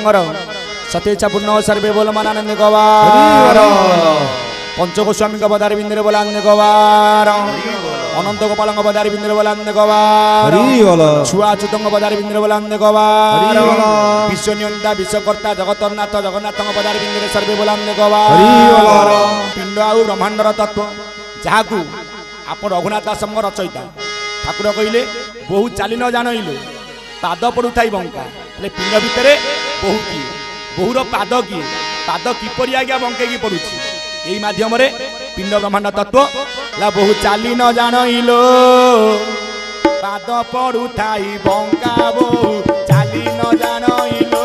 शिवशंकर सतेचा पूर्ण सर्वे बोल मानंद गवार पंचगोस्वामी पदार बिंदे बोला गवार अनंत गोपाल पदार बिंदे बोला गवार छुआछूत पदार बिंदे बोला गवार विश्वनियंता विश्वकर्ता जगतरनाथ जगन्नाथ पदार बिंदे सर्वे बोला गवार पिंड आउ ब्रह्मांडर तत्व जहाँ आप रघुनाथ दास रचयिता ठाकुर कहले बहु चाली न जानइलु पाद पड़ू थाई बंका पिंड भितर बहु किए बहुर पाद किए पाद किपरि आज्ञा बंके पड़ुछि यही माध्यम पिंड ब्रह्मांड तत्व ला बहु चाली न जानइलो पाद पड़ू थाई बंका बहु चाली न जानइलो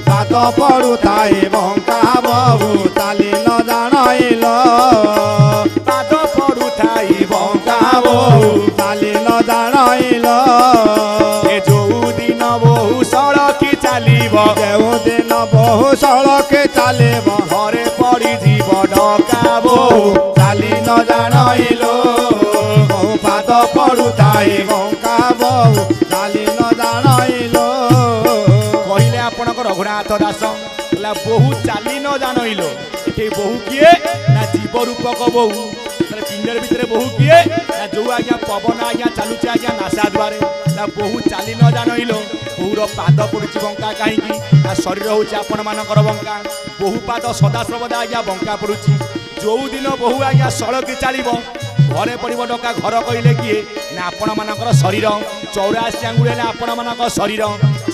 पाद पड़ू थाई बंका बहु चाली न जानइलो पाद पड़ू थाई बंका बहु चाली न जानइलो जो दिन बहु सड़की चलीब जो दिन बहु सड़के चलेब घरे पड़ी जीव डका बहु चाली न जानइलो बहु पाद पड़ू थाई बंका बहु चाली न जानइलो कहले आपनक रघुनाथ दास बहु चाली न जानइलो ये बहु किए ना जीव रूपक बहु पिंडर भितर बहु किए ना जो आज्ञा पवन आज्ञा चलुचे आज्ञा नासा द्वारे ना बहु चाली न जानइलो बहुर पाद पड़ुची बंका कहीं शरीर हूँ आपण मानकर बंका बहु पाद सदा सर्वदा आज्ञा बंका पड़ुची जो दिन बहु आज्ञा सड़की चलो घरे पड़ब डका घर कहले किए ना आपण मानकर शरीर 84 आंगुली आपण मानक शरीर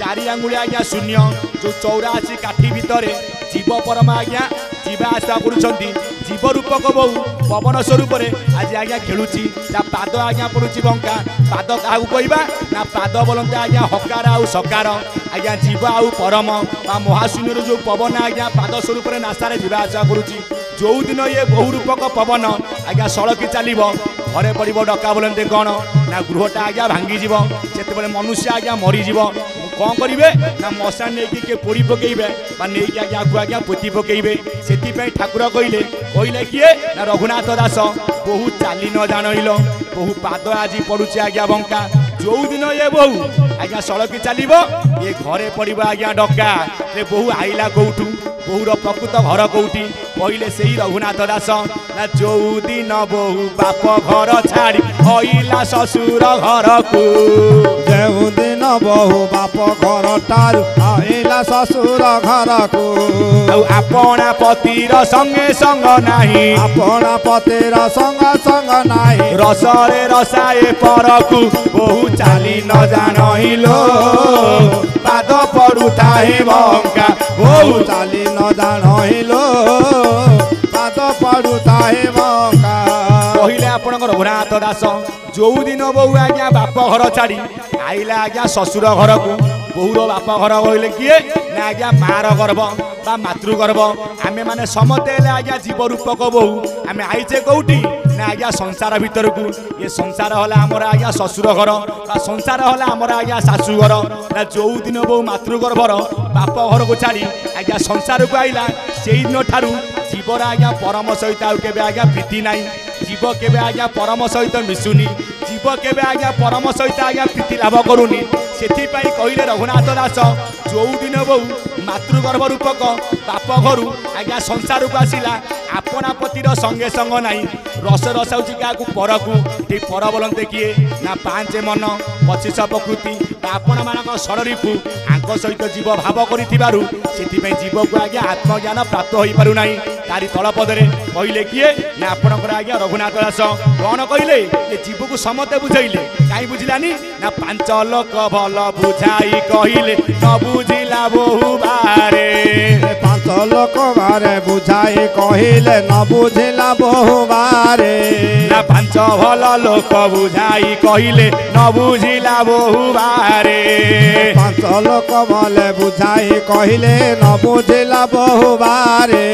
4 आंगुली आज्ञा शून्य जो 84 काठी भितर जीव परमा आज्ञा जीवा आशा करुँच जीव रूपक बहु पवन स्वरूप आज आज्ञा खेलुची पाद आज्ञा पड़ुची बंका पाद क्या कहवा ना पाद बोलते आज्ञा हकार आउ सकार आज्ञा जीव आउ परम महाशून्य जो पवन आज्ञा पाद स्वरूप नासारे जीवा आशा करुची जो दिन ये बहु रूपक पवन आज्ञा सड़की चलो घरे पड़ब डका बोलते कौन ना गृहटा आज्ञा भांगीज से मनुष्य आज्ञा मरीज कौन करेंगे ना मशा नहीं किए पोड़ी पकईबे नहीं आज्ञा आज्ञा पोती पकईबे से ठाकुर कहले कहले किए ना रघुनाथ दास बहु चाली न जानइल बहु पाद आज पड़ुचे आज्ञा बंका जो दिन ये बहु आज्ञा सड़की चलो ये घरे पड़ब आज्ञा डका बहु आईला कौटू बहुर प्रकृत घर कौटी कहले से रघुनाथ दास ना जो दिन बहु बाप घर छाड़ी आईला ससुर घर को जो दिन बहु बाप घर ठारू आईला ससुर घर को आपना पतिर संगे संग नाही आपना पतिर संग संग नाही रसरे रसाए परकु बहु चाली न जानइलो पाद पड़ू थाई बंका बहु चाली न जानइलो पाद पड़ू थाई बंका कहले आपन रघुनाथ दास जो दिन बहु आज्ञा बाप घर छाड़ी आईला आज्ञा ससुर घर को बहुर बाप घर कहले किए ना आज्ञा मार गर्भ बा मातृगर्भ आमे माने समते आज्ञा जीव रूपक बहु आमे आईचे कौटी ना आज्ञा संसार भीतर को ये संसार हला आमर आज्ञा ससुर घर बा संसार हला आमर आज्ञा शाशु घर ना जो दिन बहु मातृगर्भर बाप घर को छाड़ी आज्ञा संसार को आईला से दिन ठारू जीवर आज्ञा परम सहित आउ केबे आज्ञा प्रीति नाई जीव केबे आज्ञा परम सहित मिशुनी जीव केबे आज्ञा परम सहित आज्ञा प्रीति लाभ करूनी से कहले रघुनाथ दास जो दिन बहु मातृगर्भ रूपक बाप घर आज्ञा संसार को आसला आपना पतिर संगे संग नाई रस रसाऊँ क्या पर को पर बोलते किए ना 5 मन 25 प्रकृति आपण मान षड़रीपु आंक सहित जीव भाव कर जीव को आज्ञा आत्मज्ञान प्राप्त हो पारना तारी तल पदरे कहले किए ना आपणकर आज्ञा रघुनाथ दास कौन कहले ये जीव को समते बुझेले कहीं बुझलानी ना 5 लोक भल बुझाई कहले न बुझिला बहु बारे 5 लोक बारे बुझाई कहले न बुझिला बहु बारे ना 5 भल लोक बुझाई कहले न बुझिला बहु बारे 5 लोक भले बुझाई कहले न बुझिला बहु बारे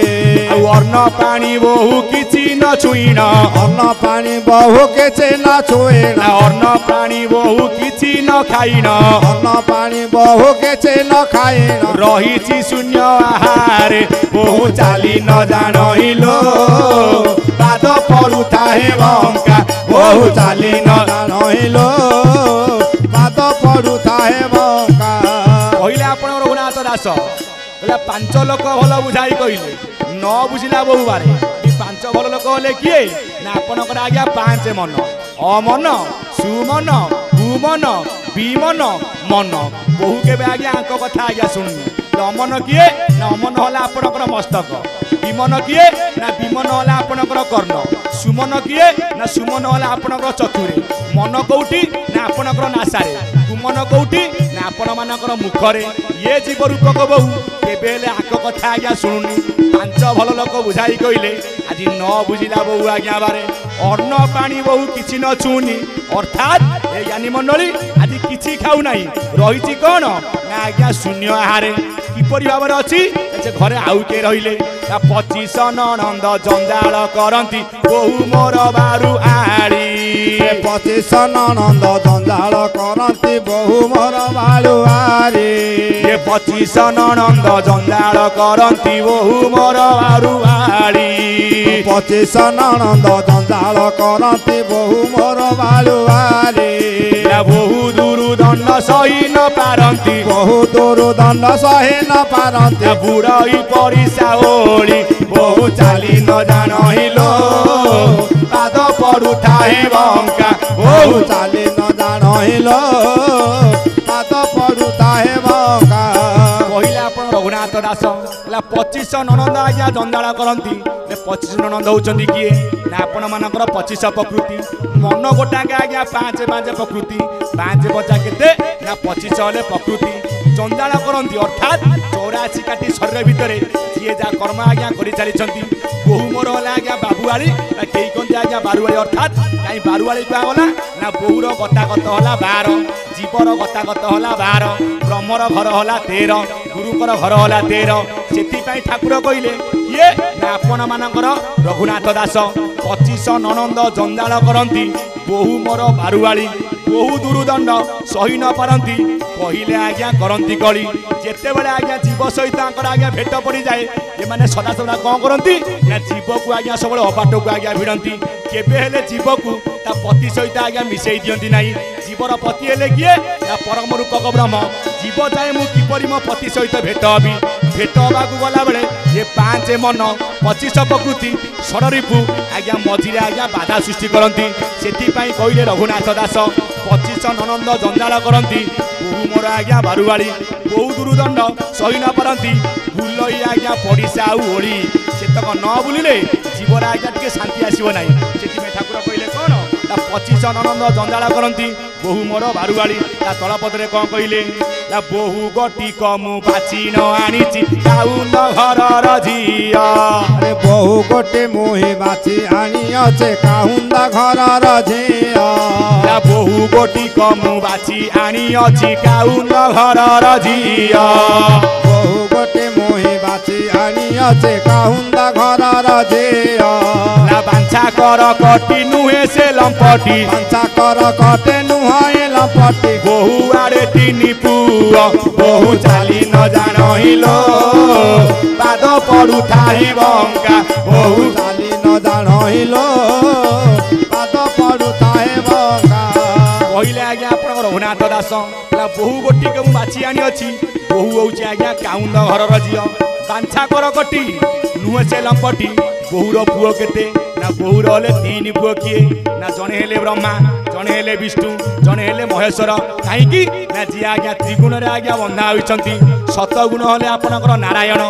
अन्न पानी बहु किछि न छुइन अन्न पानी बहु किछि न छुइन अन्न पानी बहु किछि न खाइन अन्न पानी बहु किछि न खाइन रहिछि शून्य आहार बहु चाली न जानइलो पाद पड़ू थाई बंका बहु चाली न जानइलो पाद पड़ू थाई बंका कहले आपण रघुनाथ दास कहला 5 लोक भल बुझाई कहले न बुझिला बहु बारे 5 भल लोक हेले किए ना आपणकर आज्ञा 5 मन अमन सुमन कुमन विमन मन बहु केबे आज्ञा आंक कथा आज्ञा सुननी अमन किए ना अमन होला आपणकर मस्तक विमन किए ना विमन होला आपणकर कर्ण सुमन किए ना सुमन होला आपणकर चतुरे मन कौटी ना आपणकर नासारे कुमन कौटी ना आपण मानकर मुखरे ये जीव रूपक बहु केबे हेले आंक कथा आज्ञा शुणुनी 5 भल लोक बुझाई कहले आज न बुझिला बहु आज्ञा बारे अन्न पानी बहु किछि न छुनी अर्थात ए ज्ञानी मंडली आज किछि खाऊ नाही रहिछि कोन ना आज्ञा शून्य आहारे किपरि भाव अच्छी से घरे आउ के रहिले 25 ननंद जंजाल करंती बहु मोर बारू आड़ी 25 ननंद जंजाल करंती बहु मोर बारू आड़ी 25 ननंद जंजाल करंती बहु मोर बारू आड़ी 25 ननंद जंजाल करंती बहु मोर बारू आड़ी बहु दूरु दंड सही न पारंती बहु दूरु दंड सही न पारंती बुढ़ई परिसा ओली बहु चाली न जानिलो पाद पड़ुଥାଏ बंका बहु चाली न जानिलो पाद पड़ुଥାଏ बंका कहले आपण रघुनाथ दास कहला 25 ननंद आज्ञा जंजाल करंती 25 ननंद होचंदी किए ना आपण मानकर 25 प्रकृति मन गोटाके आज्ञा 5 प्रकृति 5 बचा केते ना 25 हेले प्रकृति जंजाल करंती अर्थात 84 काटी शरीर भितरे जे जा कर्म आज्ञा करि चली छंती बहु मोर होला आज्ञा बाबुआली ना केई कोंती आज्ञा बारुआली अर्थात काई बारुआली कुआ गला ना बहुर गतागत होला 12 जीवर गतागत होला 12 ब्रह्मर घर होला 13 गुरुकर घर होला 13 सेति पई ठाकुर कइले किए ना आपण मानकर रघुनाथ दास 25 ननंद जंजाल करंती बहु मोर बारुआली बहु दुरुदंड सही न पारंती कहले आज्ञा करंती कली जेते बेले आज्ञा जीव सहित आंकर आज्ञा भेट पड़ी जाए ये माने सदा सदा कौन करंती ना जीव को आज्ञा सब अबाट को आज्ञा भिड़ंती केबे हेले जीव को ता पति सहित आज्ञा मिसई दियंती नाही जीवर पति हेले किए ना परम रूपक ब्रह्म जीव चाहे मु किपरि मो पति सहित भेट हबी भेट हबा को गला बेले ये 5 मन 25 प्रकृति षडरिपु आज्ञा मझिरे आज्ञा बाधा सृष्टि करंती सेति पई कहले रघुनाथ दास 25 ननंद जंजाल करंती बहु मोर आज्ञा बारुआली बहु दुरुदंड सही न पारंती बुलई आज्ञा पड़िसा आउ ओली सेतक न बुलिले जीवर आज्ञा टिके शांति आसीबो नाही सेति में ठाकुर कहले कोन 25 ननंद जंजाल करंती बहु मोर बारुआली ता तळपदरे कोन कहले ला बहु गटी कमु बाची न आनिची काउन घरर झिया अरे बहु गोटे मोहि बाची आनी अछे काहुंदा घरर झिया ला बहु गटी कमु बाची आनी अछि काउन घरर झिया बहु गोटे मोहि बाची आनी अछे काहुंदा घरर झिया ला बांछा कर कटी नुहे से लंपटी बांछा कर कटे नुहे लंपटी बहु आड़े तीनी पुआ बहु चाली न जानिलो पाद पड़ुଥାଏ बंका बहु चाली न जानिलो पाद पड़ुଥାଏ बंका कहले आज्ञा आपण रघुनाथ दास ला बहु गोटी के मु बाची आनी अछि बहु होउची आज्ञा काउंद घरर झियो बांछा कर कटी नुहे से लंपटी बहुर पुओ केते ना बहुर हेले 3 पुओ किए ना जणे हेले ब्रह्मा जणे हेले विष्णु जणे हेले महेश्वर काईकी ना जी आज्ञा त्रिगुण रे आज्ञा बंधा होइचंती सतगुण हेले आपनकर नारायण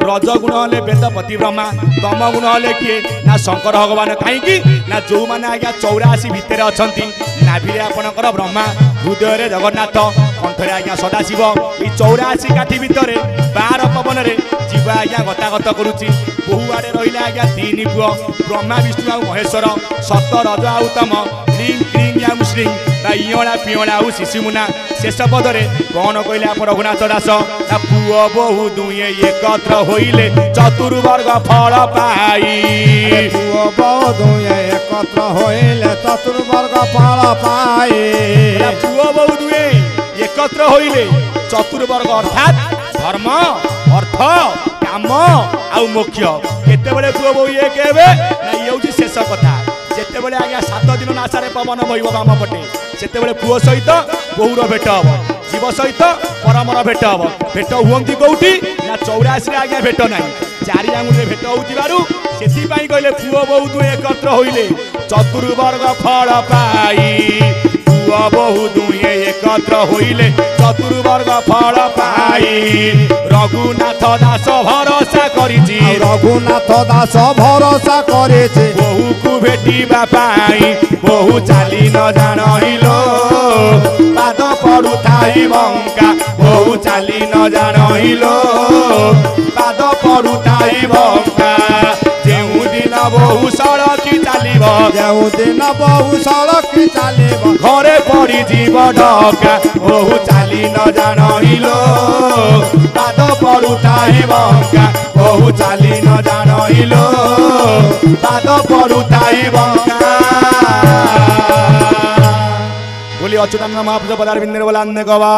रजगुण हेले वेदपति ब्रह्मा तमगुण हेले किए ना शंकर भगवान काईकी ना जो माने आज्ञा 84 भितरे अछंती नाभिरे आपनकर ब्रह्मा हृदय रे जगन्नाथ कंठरे आज्ञा सदाशिव ई 84 काठी भितरे 12 पवन रे जीव आज्ञा गतागत करूची बहु आड़े रहिले आज्ञा 3 पुओ ब्रह्मा विष्णु आउ महेश्वर सत रज आउ तम लिंग क्रिंग आउ श्रींग बा इयणा पियणा आउ शिशुमुना शेष पदरे कौन कहले आप रघुनाथ दास ना पुओ बहु दुए एकत्र होइले चतुर्वर्ग फल पाई पुओ बहु दुए एकत्र होइले चतुर्वर्ग फल पाई पुओ बहु दुए एकत्र होइले चतुर्वर्ग अर्थात धर्म अर्थ काम आउ मोक्ष केतेबेले पुओ बहु एक हेबे ना ये होची शेष कथा जेतेबेले आज्ञा 7 दिन नासारे पवन बहिब काम पटे सेतेबेले पुओ सहित बोहूर भेट हम जीव सहित परमर भेट हम भेट हुंती कौटी ना 84 आज्ञा भेट ना चारि आंगुले भेट होतिबारु सेथिपाई कहले पुओ बहु दुई एकत्र होइले चतुर्वर्ग फल पाई पुओ बहु दुई एकत्र होइले चतुर्वर्ग फल पाई रघुनाथ दास भरोसा करिछि रघुनाथ दास भरोसा करेছে बहु को भेटिबा पाई बहु चाली न जानिलो पाद पड़ुथाई बंका बहु चाली न जानिलो पाद पड़ुथाई बंका जेउ दिन बहु सड़की चलिब जेउ दिन बहु सड़की चलिब घरे पड़ी जीव ढका बहु चाली न जानिलो पाद पड़ुथाई बंका बहु चाली न जानिलो पाद पड़ुथाई बंका बोली अच्युतानंद महाप्रभु पदार बिंदर बोला अन्य गवा